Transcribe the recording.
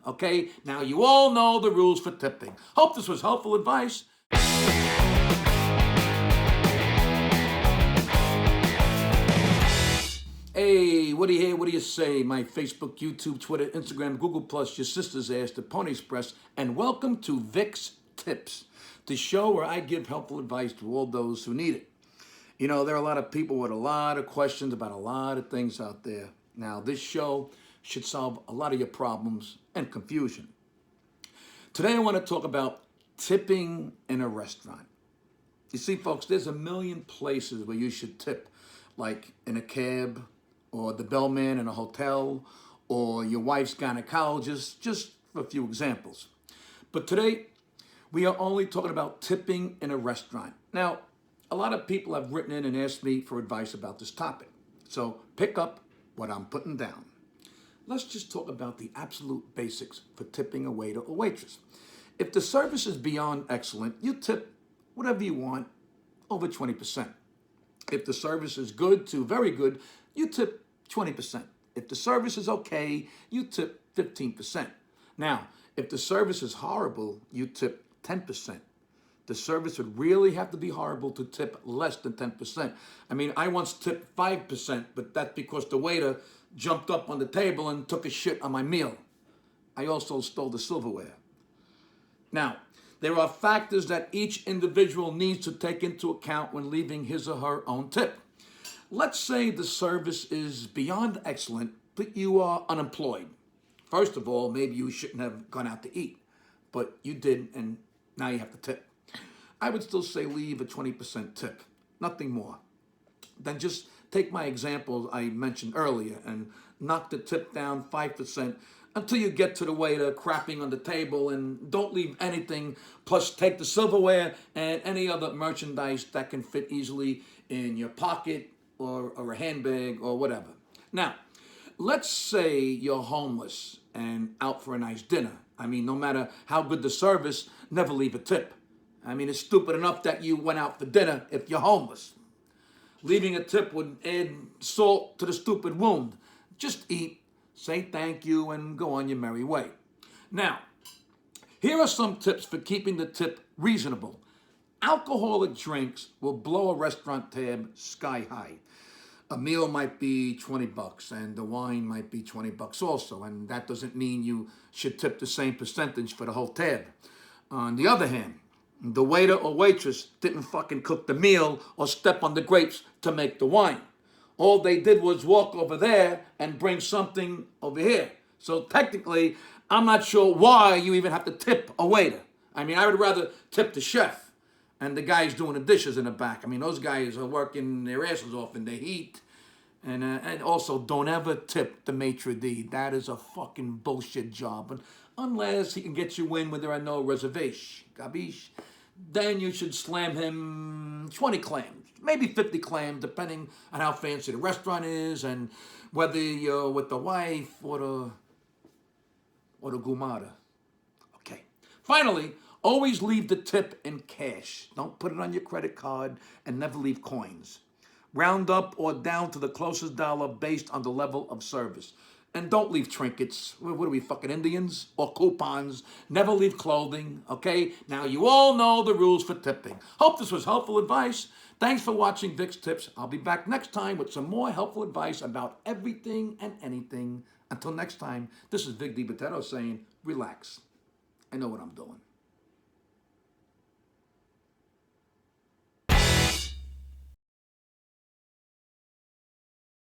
Okay? Now you all know the rules for tipping. Hope this was helpful advice. Hey, what do you hear? What do you say? My Facebook, YouTube, Twitter, Instagram, Google+, your sister's ass, the Pony Express, and welcome to Vic's Tips, the show where I give helpful advice to all those who need it. You know, there are a lot of people with a lot of questions about a lot of things out there. Now, this show should solve a lot of your problems and confusion. Today, I want to talk about tipping in a restaurant. You see, folks, there's a million places where you should tip, like in a cab, or the bellman in a hotel, or your wife's gynecologist, just for a few examples. But today, we are only talking about tipping in a restaurant. Now, a lot of people have written in and asked me for advice about this topic. So pick up what I'm putting down. Let's just talk about the absolute basics for tipping a waiter or waitress. If the service is beyond excellent, you tip whatever you want, over 20%. If the service is good to very good, you tip 20%. If the service is okay, you tip 15%. Now, if the service is horrible, you tip 10%. The service would really have to be horrible to tip less than 10%. I mean, I once tipped 5%, but that's because the waiter jumped up on the table and took a shit on my meal. I also stole the silverware. Now, there are factors that each individual needs to take into account when leaving his or her own tip. Let's say the service is beyond excellent, but you are unemployed. First of all, maybe you shouldn't have gone out to eat, but you did, and now you have to tip. I would still say leave a 20% tip, nothing more. Then just take my example I mentioned earlier and knock the tip down 5% until you get to the waiter crapping on the table, and don't leave anything, plus take the silverware and any other merchandise that can fit easily in your pocket or a handbag or whatever. Now, let's say you're homeless and out for a nice dinner. I mean, no matter how good the service, never leave a tip. I mean, it's stupid enough that you went out for dinner if you're homeless. Leaving a tip would add salt to the stupid wound. Just eat, say thank you, and go on your merry way. Now, here are some tips for keeping the tip reasonable. Alcoholic drinks will blow a restaurant tab sky high. A meal might be $20 and the wine might be $20 also, and that doesn't mean you should tip the same percentage for the whole tab. On the other hand, the waiter or waitress didn't fucking cook the meal or step on the grapes to make the wine. All they did was walk over there and bring something over here. So technically, I'm not sure why you even have to tip a waiter. I mean, I would rather tip the chef and the guys doing the dishes in the back. I mean, those guys are working their asses off in the heat. And also, don't ever tip the maitre d'. That is a fucking bullshit job. And unless he can get you in when there are no reservations. Gabish? Then you should slam him 20 clams, maybe 50 clams, depending on how fancy the restaurant is and whether you're with the wife or the gumada. Okay. Finally, always leave the tip in cash. Don't put it on your credit card, and never leave coins. Round up or down to the closest dollar based on the level of service. And don't leave trinkets. What are we, fucking Indians? Or coupons. Never leave clothing, okay? Now you all know the rules for tipping. Hope this was helpful advice. Thanks for watching Vic's Tips. I'll be back next time with some more helpful advice about everything and anything. Until next time, this is Vic Dibitetto saying, relax. I know what I'm doing.